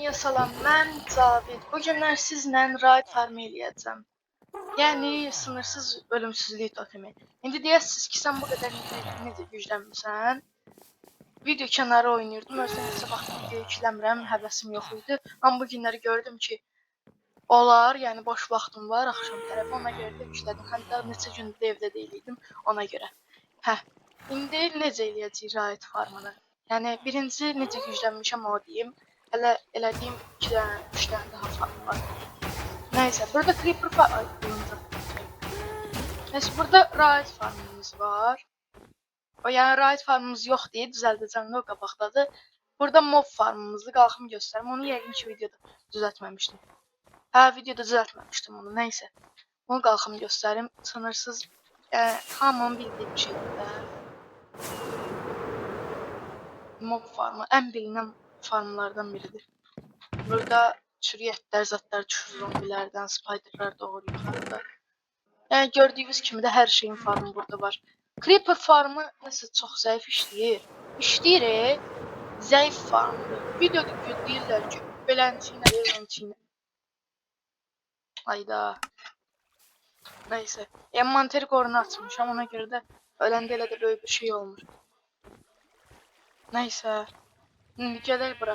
Hamıya salam, mən Cavid. Bu günlər sizlə raid farm eləyəcəm. Yəni sınırsız ölümsüzlük totemi. İndi deyəsiniz ki, sən bu qədər necə güclənmisən? Video kənarı oynayırdım, özdən neçə vaxt video yükləmirəm, həvəsim yox idi. Amma bu günləri gördüm ki, olar, yəni boş vaxtım var, axşam tərəfi ona görə də yüklədim. Həm də neçə gündür evdə deyildim, ona görə. İndi necə eləyəcəyik raid farmını? Yəni birinci necə güclənmişəm o deyim. Hələ elədiyim 2 dənə, 3 dənə daha farm var. Nəysə, burada creeper Nəysə, burada raid farmımız var. Yəni raid farmımız yox deyə düzəldəcəm, o qabaqdadır. Burada mob farmımızı qalxım göstərim. Onu yəqin ki, videoda düzəltməmişdim. Videoda düzəltməmişdim onu, nəysə. Onu qalxım göstərim. Sınırsız, hamının bildiyi bir şeydir də. Mob farmı ən bilinən farmlardan biridir. Burada çürüyətlər, zatlar düşür zombilərdən, spiderlər doğur yuxarıda. Yəni gördüyünüz kimi də hər şeyin farmı burada var. Creeper farmı nəsə çox zəif işləyir. İşləyir, zəif farmdır. Videoda deyirlər ki, belənciyinə. Ayda. Nəysə. Yəni manteri qorunu açmışam, ona görə də öləndə elə də böyük bir şey olmur. Nəysə. İndi gedək bura.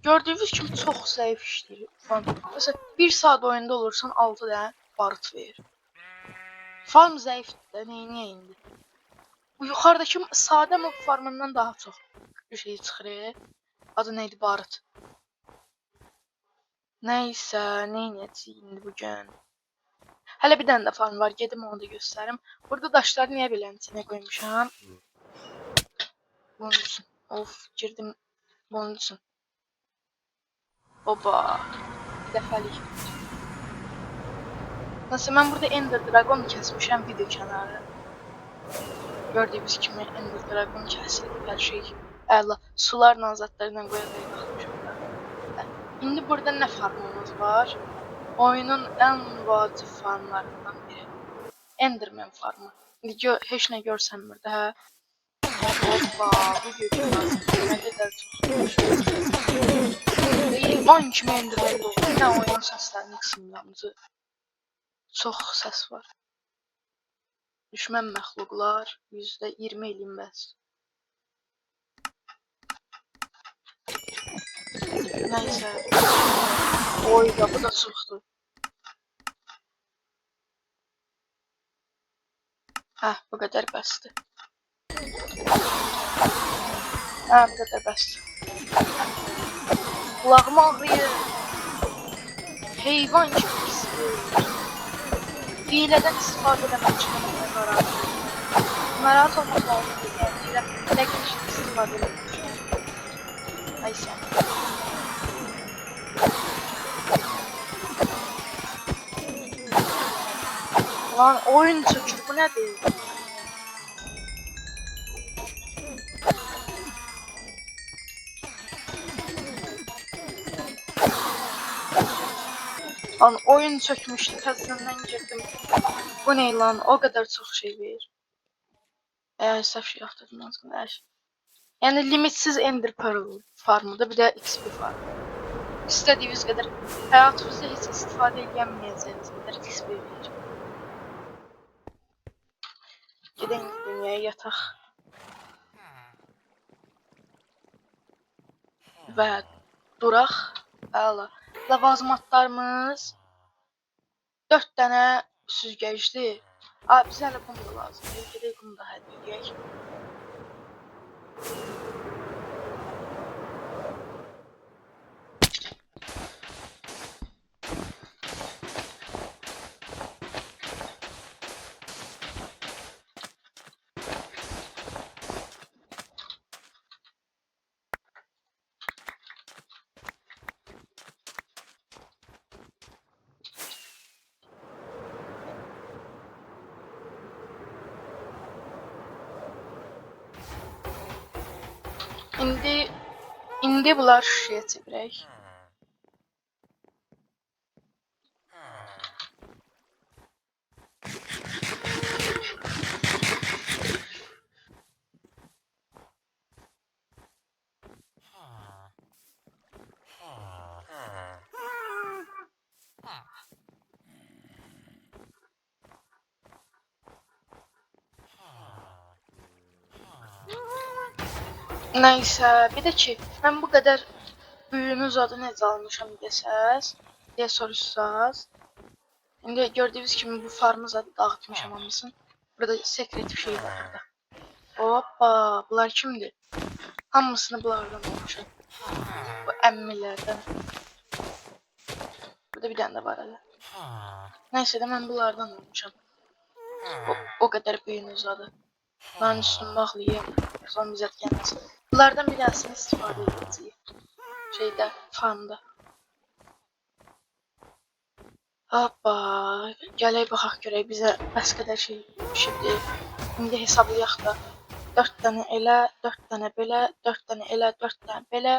Gördüyünüz kimi çox zəif işləyir. Məsələn, 1 saat oyunda olursan 6 dənə barıt verir. Farm zəifdir də, neyniyək indi? Bu yuxarıdakı sadə mob farmından daha çox bir şey çıxır. Adı neydi? Barıt. Nəysə, neyniyəcəyik indi bugün? Hələ bir dənə də farm var, gedim onu da göstərim. Burada daşları niyə belənciyinə qoymuşam? Bunun üçün. Of, girdim. Bunun üçün. Oba. Dəfəlik. Nəsə, mən burada Ender Dragon kəsmişəm video kənarı. Gördüyünüz kimi Ender Dragon kəsilib, hər şey əla. Sularla, zatlarla qoyaraq baxmışam. İndi burada nə farmımız var? Oyunun ən vacib farmlarından biri. Enderman farmı. İndi heç nə görsənmir də, hə? Hoppa, video kənarı. Nə qədər çox. 10 kimi Enderman olur. Nə oyun səslərini qısımlarımızı. Çox səs var. Düşmən məxluqlar %20 eləyim bəs. Nəysə. Oy da bu da çoxdur. Bu qədər bəsdir. Bu qədər bəsdir. Qulağım ağrıyır. Heyvan kimi pisdir. Hilədən istifadə eləmək üçün narahat olmaq. Narahat olmaq lazım deyil. Hilə üçün istifadə eləmək üçün. Nəysə. Lan oyun çökür, bu nədir? Lan oyun çökmüşdü, təzədən girdim. Bu ne lan? O kadar çok şey verir. Səhv şey yaptırdım aslında. Yəni limitsiz Ender Pearl farmıdır, bir də XP farmı. İstədiyiniz qədər həyatınızda heç istifadə edəməyəcəyiniz qədər XP verir. Gedək dünyaya yataq. Və duraq. Əla. Lavazımatlarımız 4 dənə süzgəcli. Bizə hələ bunu da lazımdır. Gedək bunu da həll edək. İndi bunlar şişəyə çevirək. Nəysə, bir də ki, mən bu qədər büyüğünüz adı necə almışam desəz, deyə soruşsaz. İndi gördüyünüz kimi bu farmı zaten dağıtmışam hamısını. Burada sekret bir şey var burada. Hoppa, bunlar kimdir? Hamısını bunlardan almışam. Bu əmmilərdən. Burada bir dənə də var hələ. Nəysə də mən bunlardan almışam. O qədər büyüğünüz adı. Bunların üstünü bağlayayım. Son bizət gəlməsin. Bunlardan bir dənəsini istifadə edəcəyik. Şeydə, farmda. Hoppa, gələk baxaq görək bizə bəs qədər şey düşübdür. İndi hesablayaq da. 4 dənə elə, 4 dənə belə, 4 dənə elə, 4 dənə belə.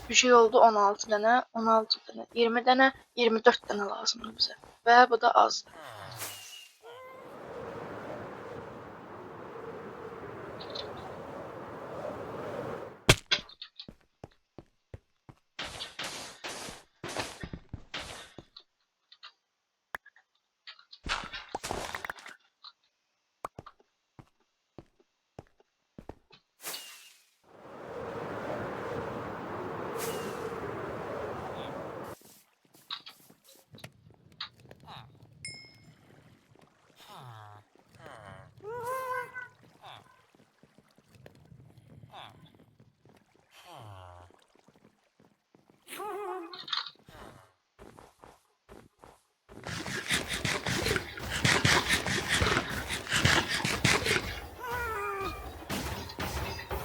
Bir şey oldu 16 dənə, 16 dənə, 20 dənə, 24 dənə lazımdır bizə. Və bu da azdır.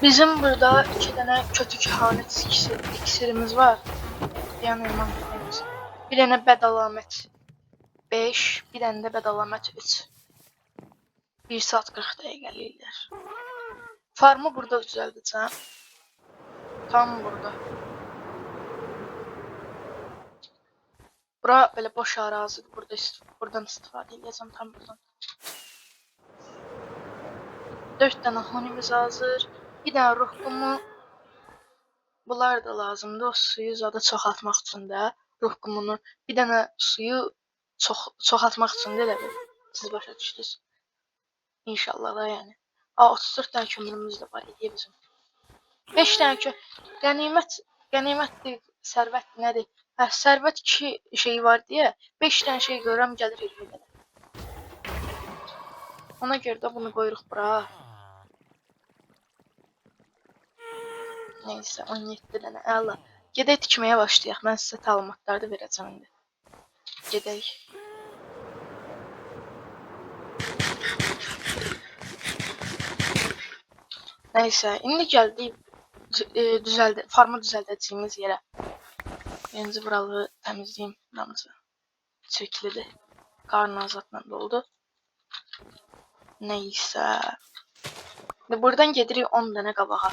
Bizim burada 2 dənə kötü kehanet iksirimiz var. Yəni mantıqlıyız. Bir dənə bəd əlamət 5, bir dənə də bəd əlamət 3. 1 saat 40 dəqiqəliyirlər. Farmı burada düzəldəcəm. Tam burada. Bura belə boş ərazidir. Buradan istifadə edəcəm tam buradan. 4 dənə honimiz hazır. Bir dənə ruh qumu. Bunlar da lazımdır. O suyu zada çoxaltmaq üçün də ruh qumunu. Bir dənə suyu çoxaltmaq üçün də elə bil. Siz başa düşdünüz. İnşallah da yəni. 34 dənə kömürümüz də var idi bizim. 5 dənə qənimətdir, sərvət nədir? Hə, sərvət 2 şey var deyə 5 dənə şey görürəm gəlir 20 dənə. Ona görə də bunu qoyuruq bura. Neyse 17 dənə əla. Gedək tikməyə başlayaq. Mən sizə təlimatları da verəcəm indi. Gedək. Neyse indi gəldik farmı düzəldəcəyimiz yerə. Birinci buraları təmizləyim. Buramızı çirklidir. Qarın azadla doldu. Neyse. Buradan gedirik 10 dənə qabağa.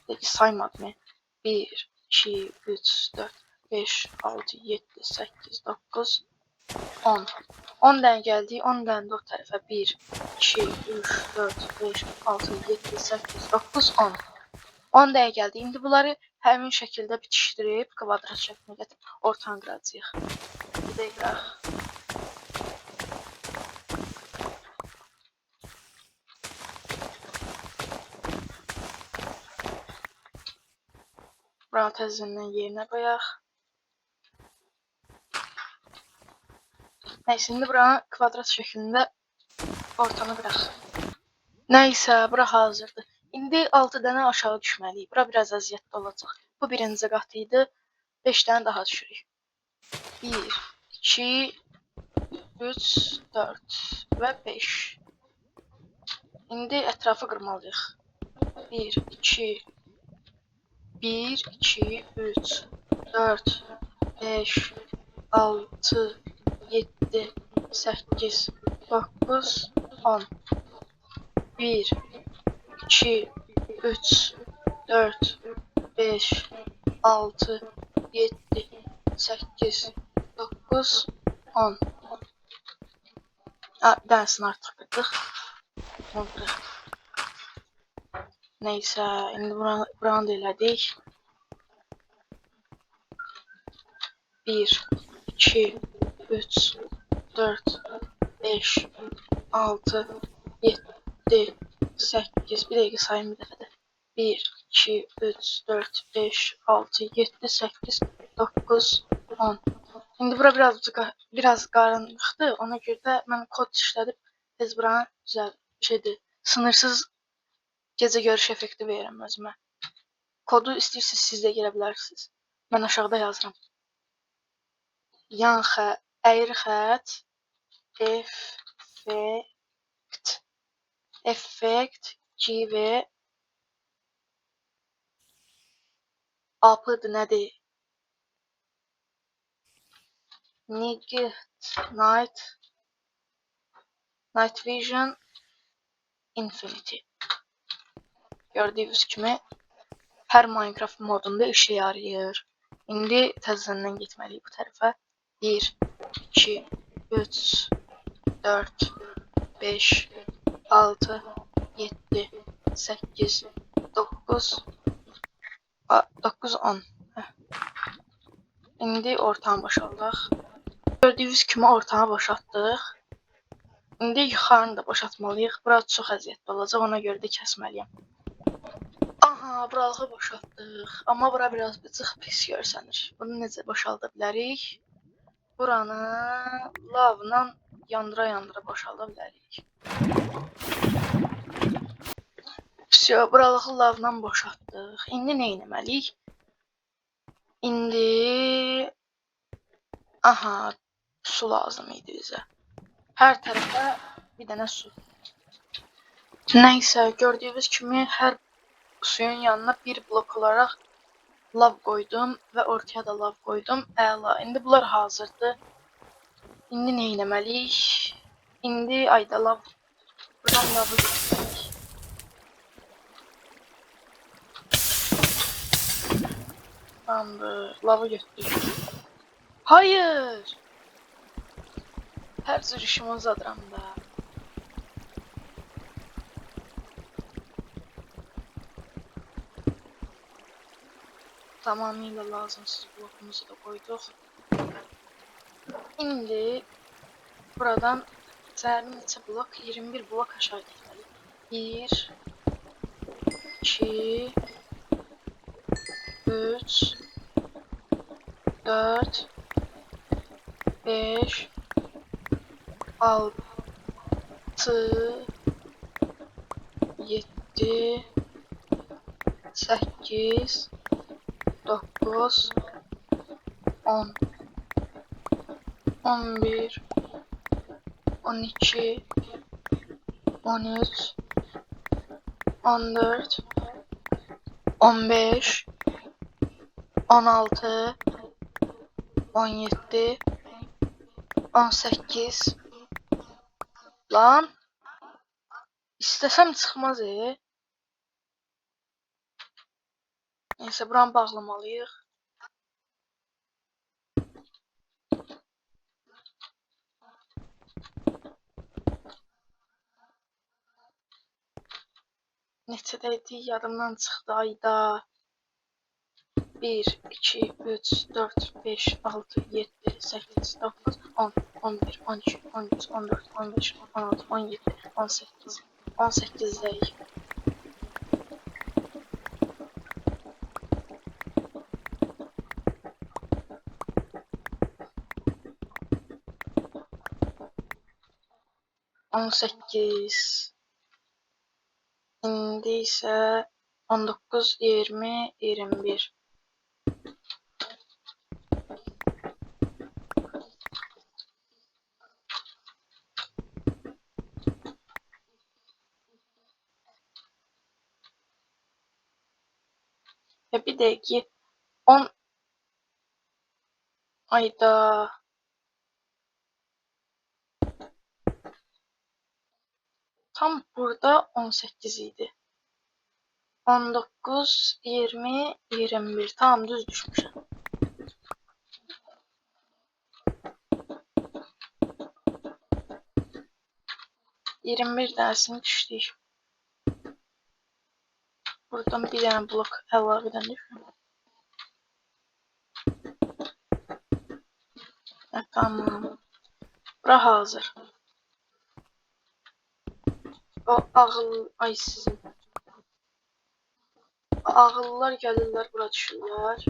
Peki saymadım. 1, 2, 3, 4, 5, 6, 7, 8, 9, 10. 10 dənə gəldi. 10 dənə də o tərəfə. 1, 2, 3, 4, 5, 6, 7, 8, 9, 10. 10 dənə gəldi. İndi bunları həmin şəkildə bitişdirib kvadrat şəklinə gətirib ortadan qıracağıq. Gedək qıraq. Buranı təzədən yerinə qoyaq. Nəysə, indi buranı kvadrat şəklində ortanı qıraq. Nəysə, bura hazırdır. İndi 6 dənə aşağı düşməliyik. Bura biraz əziyyətli olacaq. Bu birinci qat idi. 5 dənə daha düşürük. 1, 2, 3, 4 və 5. İndi ətrafı qırmalıyıq. 1, 2, 1, 2, 3, 4, 5, 6, 7, 8, 9, 10. 1, 2, 3, 4, 5, 6, 7, 8, 9, 10. Bir tanesini artıq qırdıq. Neysə, indi buranı da elədik. 1, 2, 3, 4, 5, 6, 7, 8. Bir dəqiqə sayım bir dəfə də. 1, 2, 3, 4, 5, 6, 7, 8, 9, 10. İndi bura biraz qaranlıqdır. Ona görə də mən kod işlədib tez buranı sınırsız gecə görüş effekti verirəm özümə. Kodu istəyirsiniz siz də girə bilərsiniz. Mən aşağıda yazıram. Yan xətt, əyri xətt, effect, give, up'dır nədir? Night Vision, Infinity. Gördüyünüz kimi hər Minecraft modunda işə yarayır. İndi təzədən getməliyik bu tərəfə. 1, 2, 3, 4, 5, 6, 7, 8, 9, 10. İndi ortanı boşaldaq. Gördüyünüz kimi ortanı boşaltdıq. İndi yuxarını da boşaltmalıyıq. Bura çox əziyyətli olacaq, ona görə də kəsməliyəm. Aha, buralığı boşaltdıq. Amma bura biraz pis görsənir. Bunu necə boşalda bilərik? Buranı lavla yandıra boşalda bilərik. Vəsə, buralığı lavla boşaltdıq. İndi nə etməliyik? İndi su lazım idi bizə. Hər tərəfə bir dənə su. Nəysə, gördüyünüz kimi hər suyun yanına bir blok olaraq lav qoydum və ortaya da lav qoydum. Əla. İndi bunlar hazırdır. İndi nə etməliyik? İndi buradan lavı götürək. Tamamdır, lavı götürək. Hayır! Hər cür işimi uzadıram da. Tamamilə lazımsız blokumuzu da qoyduq. İndi buradan cəmi neçə blok? 21 blok aşağı getməliyik. 1, 2, 3, 4, 5, 6, 7, 8, 9, 10, 11, 12, 13, 14, 15, 16, 17, 18. Lan istəsəm çıxmaz. Neysə, buranı bağlamalıyıq. Neçədəydi? Yadımdan çıxdı ayda. 1, 2, 3, 4, 5, 6, 7, 8, 9, 10, 11, 12, 13, 14, 15, 16, 17, 18. 18'deyik. İndi isə 19, 20, 21. Və bir dəqiqə 10 ayda tam burada 18 idi. 19, 20, 21. Tamam, düz düşmüşəm. Dərsini düşdük. Buradan bir dənə blok əlavədən düşürəm. Tamam. Bura hazır. O ağıl, ay sizin. Ağıllılar gəlirlər, bura düşürlər.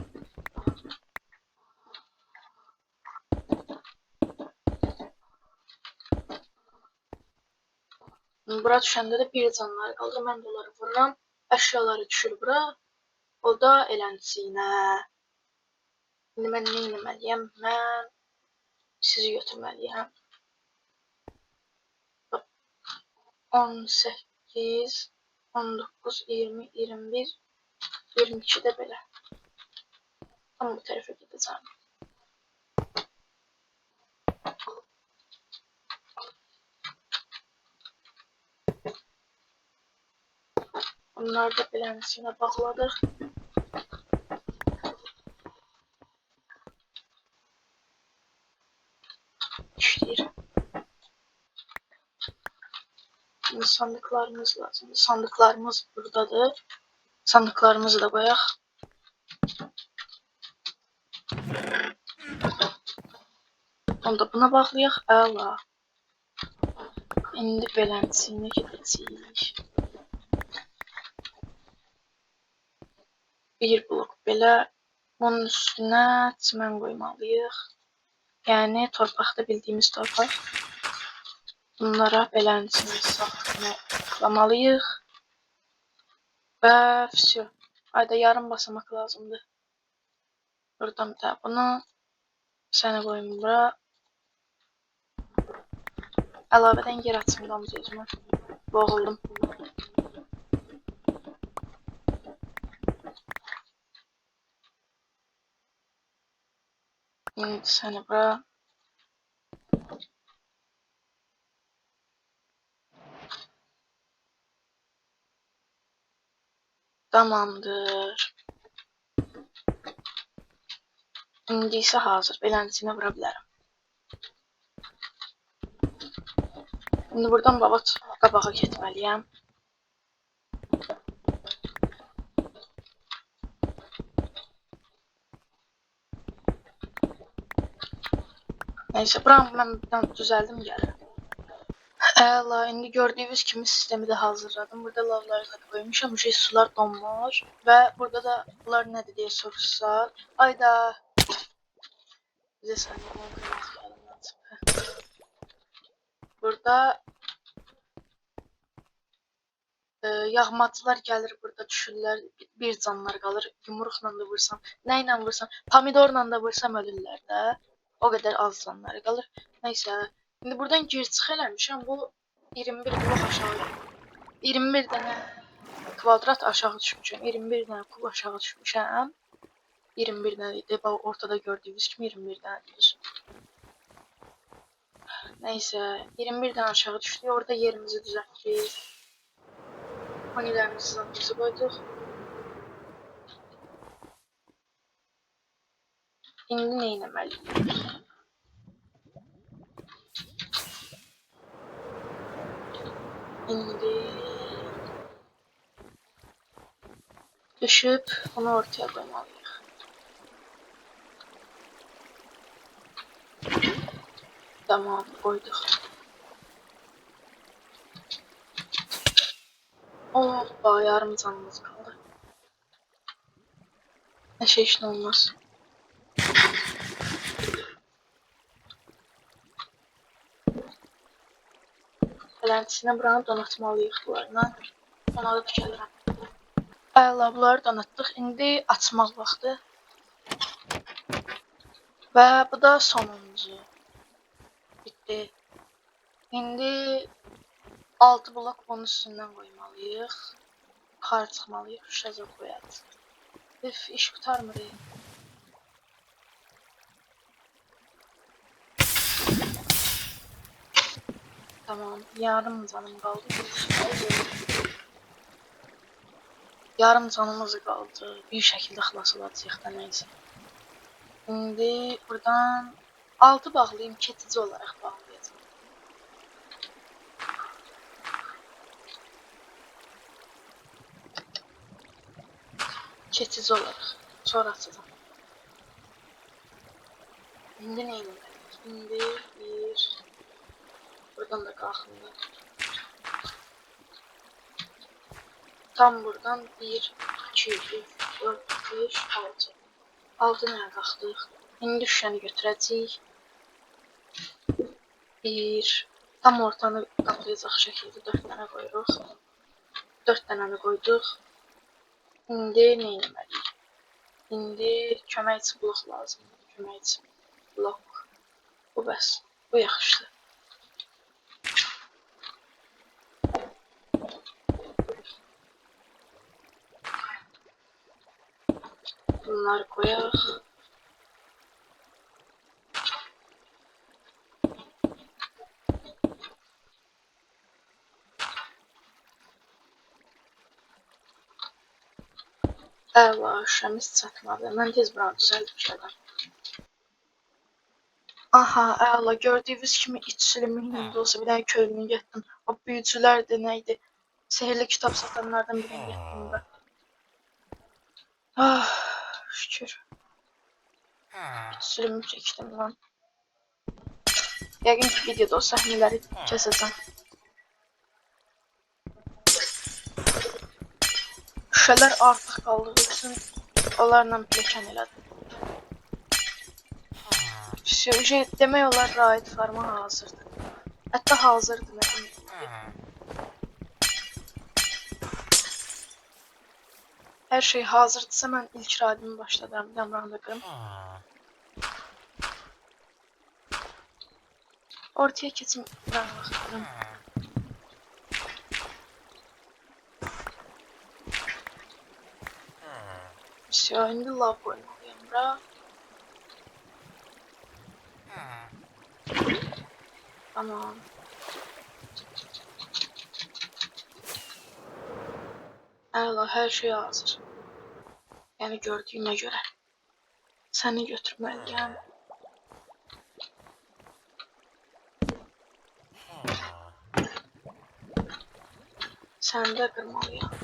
Bura düşəndə də bir canları qalır. Mən də onları vururam. Əşyaları düşür bura. O da elənçiyinə. İndi mən nə etməliyəm? Mən sizi götürməliyəm. 18, 19, 20, 21, 22 də belə. Tam bu tərəfə gedəcəm. Bunları da belənçiyinə bağladıq. İşləyir. Şimdi sandıklarımız lazımdır. Sandıklarımız buradadır. Sandıklarımızı da koyaq. Onu da buna bağlayaq. Əla. İndi belənçiyinə gedəcəyik. Bir blok belə. Bunun üstünə çimən qoymalıyıq. Yəni torpaqda bildiyimiz torpaq. Bunlara belənçini saxlamalıyıq. Və vəsiyo. Ayda yarım basamaq lazımdır. Buradan da bunu sənə qoyum bura. Əlavədən yer açımdan özümə boğuldum. İndi səni bura. Tamamdır. İndi isə hazır. Belənçinə vura bilərəm. İndi buradan qabağa getməliyəm. Neyse, buranı mən düzəldim, gəlirəm. Əla, indi gördüyünüz kimi sistemi də hazırladım. Burada lavları da koymuşam. Sular donmuş. Və burada da bunlar nədir deyə soruşsa. Ayda. Bizə saniyə. Burada yağmacılar gəlir, burada düşürlər. Bir canlar qalır. Yumruqla da vursam, nə ilə vursam, pomidorla da vursam ölürlər də. O qədər az canları qalır. Neysə, indi buradan gir çıx eləmişəm. Bu 21 blok aşağı. 21 dənə kvadrat aşağı düşmüşəm. 21 dənə kub aşağı düşmüşəm. 21 dənə idi. Bax ortada gördüyünüz kimi 21 dənədir. Neysə, 21 dənə aşağı düşdük. Orada yerimizi düzəltdik. Panilərimizi zantımızı qoyduq. İndi nə etməliyik? İndi düşüb bunu ortaya qoymalıyıq. Tamam, qoyduq. Hoppa, yarım canımız qaldı. Nəşə işin olmaz. Belənçisinə buranı donatmalıyıq bunlarla. Ona da tükəlirəm. Əla, bunları donatdıq. İndi açmaq vaxtı. Və bu da sonuncu. Bitdi. İndi 6 blok bunun üstündən qoymalıyıq. Yuxarı çıxmalıyıq. Şuşaca qoyarıq. Üf, iş qutarmır. Tamam, yarım canım qaldı. Yarım canımız qaldı. Bir şəkildə xilas olacağıq da nəysə. İndi buradan 6 bağlayayım, keçici olaraq bağlayacağım. Keçici olaraq. Sonra açacağım. İndi nə etməliyik? İndi bir... Buradan da qalxınlar. Tam buradan 1, 2, 3, 4, 5, 6. 6 dənə qalxdıq. İndi şüşəni götürəcəyik. 1. Tam ortanı qaplayacaq şəkildə 4 dənə qoyuruq. 4 dənəni qoyduq. İndi nə etməliyik? İndi köməkçi blok lazımdır. Köməkçi blok. Bu bəs. Bu yaxşıdır. Bunları qoyaq. Əla, şüşəmiz çatmadı. Mən tez buranı düzəldib gələm. Aha, əla. Gördüyünüz kimi içsilimin yanında olsa bir dənə köynünü getdim. O büyücülərdir, neydi? Sehirli kitab satanlardan birini getdim da. Ah, şükür. İçsilimi çəkdim lan. Yəqin ki videoda o səhnələri kəsəcəm. Şüşələr artıq qaldığı üçün onlarla pləkan elədim. Demək olar raid farma hazırdır. Hətta hazırdır nə bileyim. Hər şey hazırdırsa mən ilk raidimi başladıram. Bir də buranı da qırım. Ortaya keçim buranı baxıram. Indi lav qoymalıyam bura. Tamam. Əla, hər şey hazır. Yəni gördüyümə görə. Səni götürməliyəm. Səni də qırmalıyam.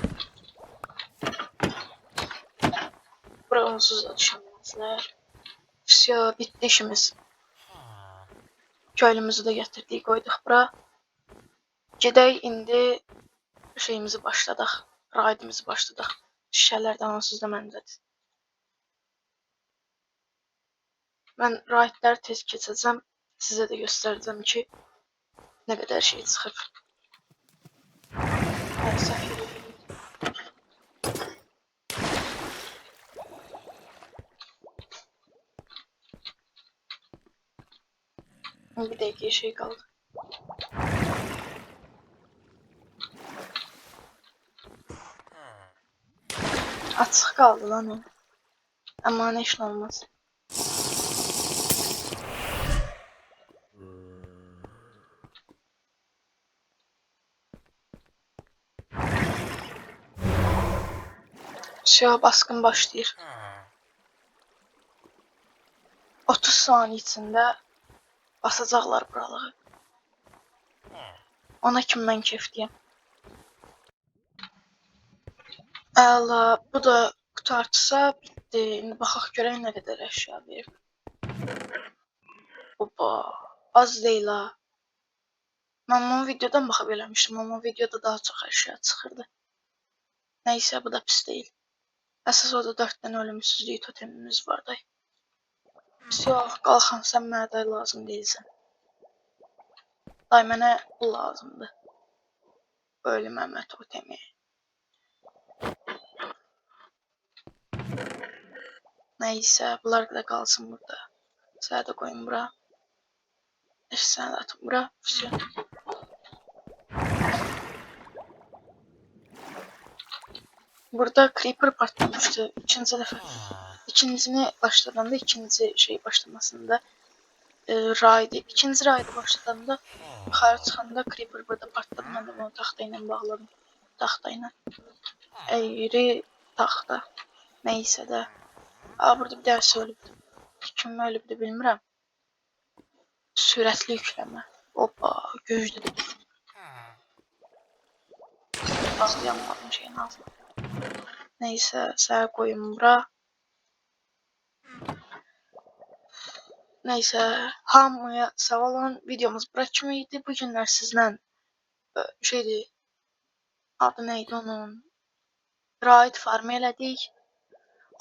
Bura onsuz da düşəməzlər. Vəsiya, bitdi işimiz. Köylümüzü də gətirdik, qoyduq bura. Gedək indi şeyimizi başladıq. Raidimizi başladıq. Şüşələrdən onsuz da məndədir. Mən raidləri tez keçəcəm. Sizə də göstərəcəm ki, nə qədər şey çıxıb. Bir dəqiqə şey qaldı. Açıq qaldı lan o. Amma nə işin olmaz. Basqın başlayır. 30 saniyə içində basacaqlar buralığı. Ona kimi mən keyfliyəm. Əla, bu da qutartısa bitdi. İndi baxaq görək nə qədər əşya verib. Oba, az deyil ha. Mən bunu videodan baxa biləmişdim, amma videoda daha çox əşya çıxırdı. Nəysə, bu da pis deyil. Əsas o da 4 dənə ölümsüzlük totemimiz var da. Qalxan, sən mənə də lazım deyilsən. Day, mənə bu lazımdır. Ölməmə totemi. Nəysə, bunlar da qalsın burada. Sənə də qoyun bura. Sənə də atım bura. Burada creeper partlamışdı ikinci dəfə. İkincisini başladanda, ikinci şey başlamasında ikinci raidi başladanda yuxarı çıxanda creeper burada partladı. Mən də bunu taxta ilə bağladım. Taxta ilə. Əyri taxta. Nəysə də. Burada bir dərsi ölübdür. Kim ölübdür bilmirəm. Sürətli yükləmə. Hoppa, güclüdür. Bağlayamadığım şeyin altına. Nəysə, sənə qoyum bura. Nəysə, hamıya sağ olun. Videomuz bura kimi idi. Bu günlər sizlə şeydir. Adı neydi onun? raid farm elədik.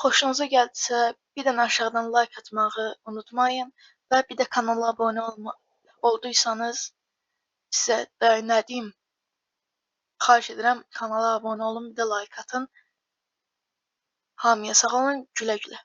Xoşunuza gəldisə, bir dənə aşağıdan like atmağı unutmayın və bir də kanala abunə olduysanız, sizə də nə deyim, xahiş edirəm kanala abunə olun, bir də like atın. Hamıya sağ olun, gülə-gülə.